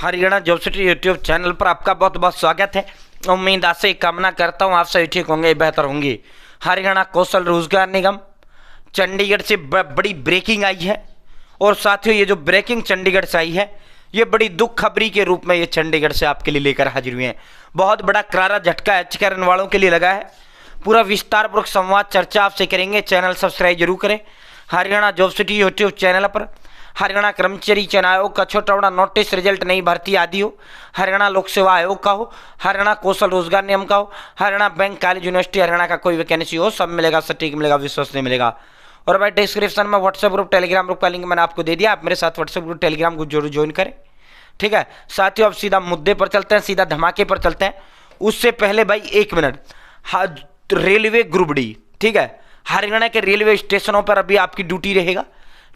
Haryana job city YouTube channel पर आपका बहुत बहुत स्वागत है। उम्मीद आशा कामना करता हूँ आप सभी ठीक होंगे, बेहतर होंगे। हरियाणा कौशल रोजगार निगम चंडीगढ़ से बड़ी ब्रेकिंग आई है। और साथियों, ये जो ब्रेकिंग चंडीगढ़ से आई है, ये बड़ी दुख खबरी के रूप में ये चंडीगढ़ से आपके लिए लेकर हाजिर हुए हैं। बहुत बड़ा करारा झटका एच करने वालों के लिए लगा है। पूरा विस्तारपूर्वक संवाद चर्चा आपसे करेंगे। चैनल सब्सक्राइब जरूर करें। Haryana job city YouTube channel पर हरियाणा कर्मचारी चयन आयोग का छोटा बड़ा नोटिस, रिजल्ट, नई भर्ती आदि हो, हरियाणा लोक सेवा आयोग का हो, हरियाणा कौशल रोजगार नियम का हो, Haryana bank, college, university, Haryana का कोई वैकेंसी हो, सब मिलेगा, सटीक मिलेगा, विश्वसनीय मिलेगा। और भाई डिस्क्रिप्शन में व्हाट्सएप ग्रुप, टेलीग्राम ग्रुप का लिंक मैंने आपको दे दिया। आप मेरे साथ व्हाट्सएप ग्रुप, टेलीग्राम ग्रुप जरूर ज्वाइन करें, ठीक है साथियों। अब सीधा मुद्दे पर चलते हैं, सीधा धमाके पर चलते हैं। उससे पहले भाई 1 मिनट, रेलवे ग्रुप डी, ठीक है, हरियाणा के रेलवे स्टेशनों पर अभी आपकी ड्यूटी रहेगा,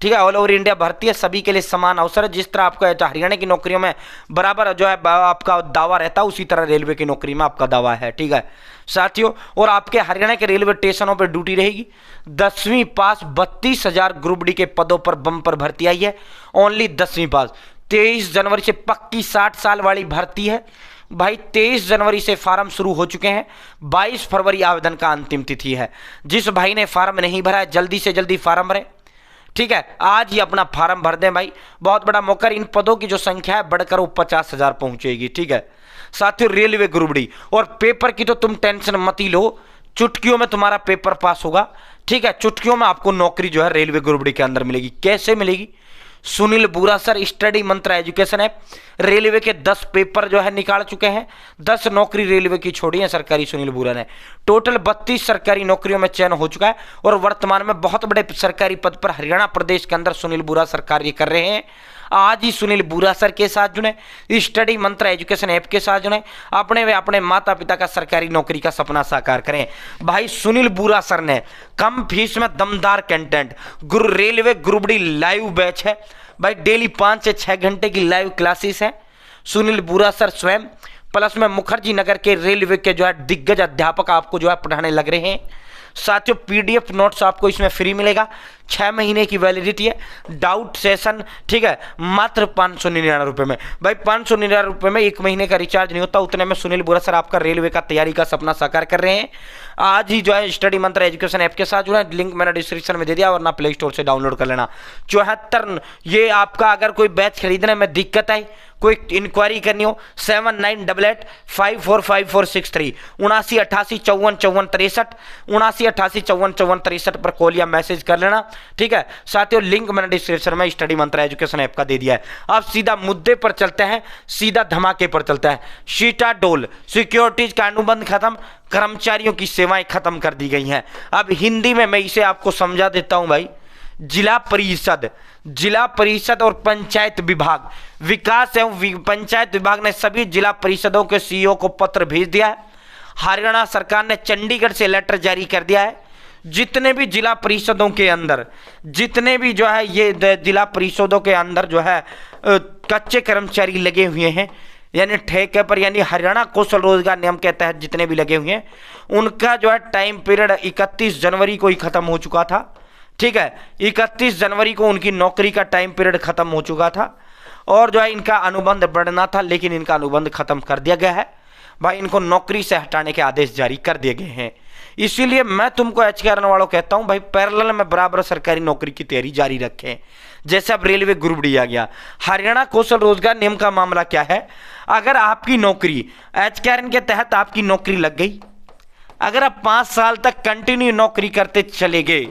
ठीक है। ऑल ओवर इंडिया भर्ती है, सभी के लिए समान अवसर है। जिस तरह आपका हरियाणा की नौकरियों में बराबर जो है आपका दावा रहता है, उसी तरह रेलवे की नौकरी में आपका दावा है, ठीक है साथियों। और आपके हरियाणा के रेलवे स्टेशनों पर ड्यूटी रहेगी। 10वीं पास 32,000 ग्रुप डी के पदों पर बम्पर भर्ती आई है। ओनली 10वीं पास। 23 जनवरी से पक्की 60 साल वाली भर्ती है भाई। 23 जनवरी से फार्म शुरू हो चुके हैं। 22 फरवरी आवेदन का अंतिम तिथि है। जिस भाई ने फार्म नहीं भरा है, जल्दी से जल्दी फार्म भरें, ठीक है। आज ही अपना फार्म भर दें भाई। बहुत बड़ा मौका। इन पदों की जो संख्या है बढ़कर वो 50,000 पहुंचेगी, ठीक है साथियों। Railway group D. और पेपर की तो तुम टेंशन मत ही लो, चुटकियों में तुम्हारा पेपर पास होगा, ठीक है। चुटकियों में आपको नौकरी जो है रेलवे ग्रुप डी के अंदर मिलेगी। कैसे मिलेगी? सुनील बुरा सर स्टडी मंत्र एजुकेशन ऐप रेलवे के 10 पेपर जो है निकाल चुके हैं। 10 नौकरी रेलवे की छोड़ी है सरकारी सुनील बुरा ने। टोटल 32 सरकारी नौकरियों में चयन हो चुका है। और वर्तमान में बहुत बड़े सरकारी पद पर हरियाणा प्रदेश के अंदर सुनील बुरा सर कार्य कर रहे हैं। आज ही सुनील बुरा सर के साथ जुड़े, स्टडी मंत्र एजुकेशन ऐप के साथ जुड़े, अपने व अपने माता पिता का सरकारी नौकरी का सपना साकार करें। भाई सुनील बुरा सर ने कम फीस में दमदार content, railway group D live batch है भाई। डेली 5 से 6 घंटे की लाइव क्लासेस है। सुनील बुरा सर स्वयं प्लस में मुखर्जी नगर के रेलवे के जो है दिग्गज अध्यापक आपको जो है पढ़ाने लग रहे हैं साथियों। पीडीएफ नोट्स आपको इसमें फ्री मिलेगा। 6 महीने की वैलिडिटी है। डाउट सेशन, ठीक है, मात्र 599 रुपये में भाई। 599 रुपये में 1 महीने का रिचार्ज नहीं होता। उतने में सुनील बुरा सर आपका रेलवे का तैयारी का सपना साकार कर रहे हैं। आज ही जो है स्टडी मंत्र एजुकेशन ऐप के साथ जुड़ा, लिंक मैंने डिस्क्रिप्शन में दे दिया, वरना प्ले स्टोर से डाउनलोड कर लेना। 74 ये आपका अगर कोई बैच खरीदने में दिक्कत आई, कोई इंक्वायरी करनी हो, 7988545463 7988545463 7988545463 पर कॉल या मैसेज कर लेना, ठीक है साथियों। लिंक मैंने डिस्क्रिप्शन में स्टडी मंत्र एजुकेशन ऐप का दे दिया है। अब सीधा मुद्दे पर चलते हैं, सीधा धमाके पर चलता है। सीटा डोल सिक्योरिटीज का अनुबंध खत्म, कर्मचारियों की सेवाएं खत्म कर दी गई हैं। अब हिंदी में मैं इसे आपको समझा देता हूं भाई। जिला परिषद और पंचायत विभाग, विकास एवं पंचायत विभाग ने सभी जिला परिषदों के सीईओ को पत्र भेज दिया है। हरियाणा सरकार ने चंडीगढ़ से लेटर जारी कर दिया है। जितने भी जिला परिषदों के अंदर, जितने भी जो है ये जिला परिषदों के अंदर जो है कच्चे कर्मचारी लगे हुए हैं, यानी ठेके पर, यानी हरियाणा कौशल रोजगार नियम के तहत जितने भी लगे हुए हैं, उनका जो है टाइम पीरियड 31 जनवरी को ही खत्म हो चुका था, ठीक है। 31 जनवरी को उनकी नौकरी का टाइम पीरियड खत्म हो चुका था। और जो है इनका अनुबंध बढ़ना था, लेकिन इनका अनुबंध खत्म कर दिया गया है भाई। इनको नौकरी से हटाने के आदेश जारी कर दिए गए हैं। इसीलिए मैं तुमको एच करने वालों कहता हूं भाई, पैरेलल में बराबर सरकारी नौकरी की तैयारी जारी रखें। जैसे अब रेलवे ग्रुप डी आ गया। हरियाणा कौशल रोजगार नियम का मामला क्या है? अगर आपकी नौकरी एच के तहत आपकी नौकरी लग गई, अगर आप 5 साल तक कंटिन्यू नौकरी करते चले गए,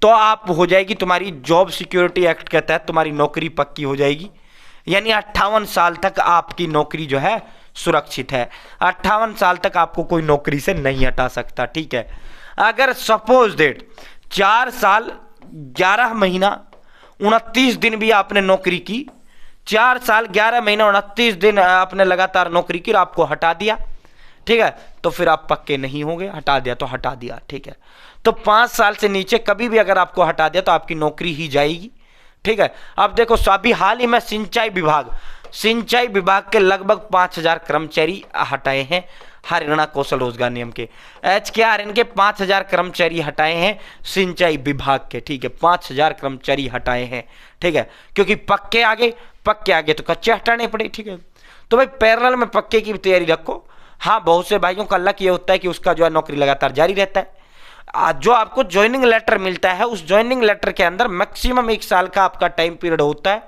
तो आप हो जाएगी, तुम्हारी जॉब सिक्योरिटी एक्ट के तहत तुम्हारी नौकरी पक्की हो जाएगी। यानी 58 साल तक आपकी नौकरी जो है सुरक्षित है। 58 साल तक आपको कोई नौकरी से नहीं हटा सकता, ठीक है। अगर सपोज डेट 4 साल 11 महीना 29 दिन भी आपने नौकरी की, 4 साल 11 महीना 29 दिन आपने लगातार नौकरी की और आपको हटा दिया, ठीक है, तो फिर आप पक्के नहीं होंगे। हटा दिया तो हटा दिया, ठीक है। तो 5 साल से नीचे कभी भी अगर आपको हटा दिया तो आपकी नौकरी ही जाएगी, ठीक है। अब देखो, अभी हाल ही में सिंचाई विभाग के लगभग 5,000 कर्मचारी हटाए हैं हरियाणा कौशल रोजगार नियम के। एचकेआरएन के 5,000 कर्मचारी हटाए हैं सिंचाई विभाग के, ठीक है, 5,000 कर्मचारी हटाए हैं, ठीक है, क्योंकि पक्के आ गए, पक्के आ गए तो कच्चे हटाने पड़े। ठीक है, तो भाई पैरेलल में पक्के की तैयारी रखो। हाँ, बहुत से भाइयों का लक ये होता है कि उसका जो है नौकरी लगातार जारी रहता है। जो आपको ज्वाइनिंग लेटर मिलता है, उस ज्वाइनिंग लेटर के अंदर मैक्सिमम 1 साल का आपका टाइम पीरियड होता है।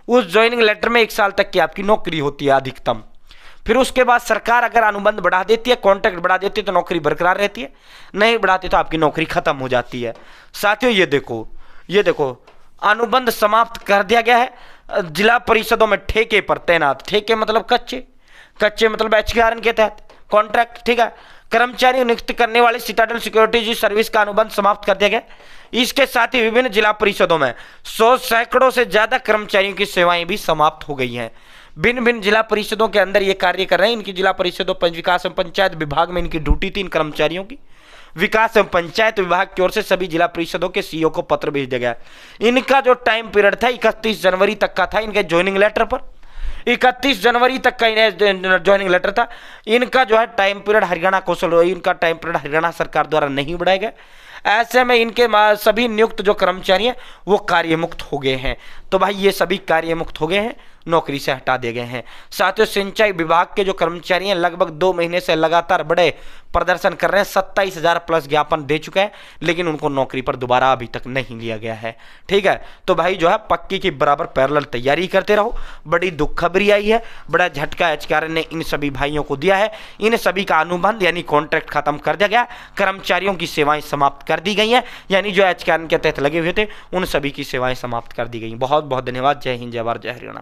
उस ज्वाइनिंग लेटर में 1 साल तक की आपकी नौकरी होती है अधिकतम। फिर उसके बाद सरकार अगर अनुबंध बढ़ा देती है, कॉन्ट्रैक्ट बढ़ा देती है, तो नौकरी बरकरार रहती है, नहीं बढ़ाती तो आपकी नौकरी खत्म हो जाती है। साथियों ये देखो अनुबंध समाप्त कर दिया गया है। जिला परिषदों में ठेके पर तैनात, ठेके मतलब कच्चे मतलब HKRN के तहत कॉन्ट्रैक्ट, ठीक है, कर्मचारी नियुक्त करने वाले सिटाडेल सिक्योरिटी सर्विस का अनुबंध समाप्त कर दिया गया। इसके साथ ही विभिन्न जिला परिषदों में 100 सैकड़ों से ज्यादा कर्मचारियों की सेवाएं भी समाप्त हो गई हैं। भिन्न भिन्न जिला परिषदों के अंदर ये कार्य कर रहे हैं। इनकी जिला परिषदों विकास एवं पंचायत विभाग में इनकी ड्यूटी 3 कर्मचारियों की। विकास एवं पंचायत विभाग की ओर से सभी जिला परिषदों के सीईओ को पत्र भेज दिया गया। इनका जो टाइम पीरियड था 31 जनवरी तक का था। इनके ज्वाइनिंग लेटर पर 31 जनवरी तक का ज्वाइनिंग लेटर था। इनका जो है टाइम पीरियड हरियाणा कौशल, इनका टाइम पीरियड हरियाणा सरकार द्वारा नहीं बढ़ाया गया। ऐसे में इनके सभी नियुक्त जो कर्मचारी हैं वो कार्यमुक्त हो गए हैं। तो भाई ये सभी कार्यमुक्त हो गए हैं, नौकरी से हटा दिए गए हैं। साथियों, सिंचाई विभाग के जो कर्मचारी हैं लगभग 2 महीने से लगातार बड़े प्रदर्शन कर रहे हैं। 27,000 प्लस ज्ञापन दे चुके हैं, लेकिन उनको नौकरी पर दोबारा अभी तक नहीं लिया गया है। ठीक है, तो भाई जो है पक्की की बराबर पैरेलल तैयारी करते रहो। बड़ी दुख खबरी आई है, बड़ा झटका HKRN ने इन सभी भाइयों को दिया है। इन सभी का अनुबंध यानी कॉन्ट्रैक्ट खत्म कर दिया गया, कर्मचारियों की सेवाएं समाप्त कर दी गई हैं, यानी जो HKRN के तहत लगे हुए थे उन सभी की सेवाएं समाप्त कर दी गई। बहुत बहुत धन्यवाद। जय हिंद, जय भारत, जय हरियाणा।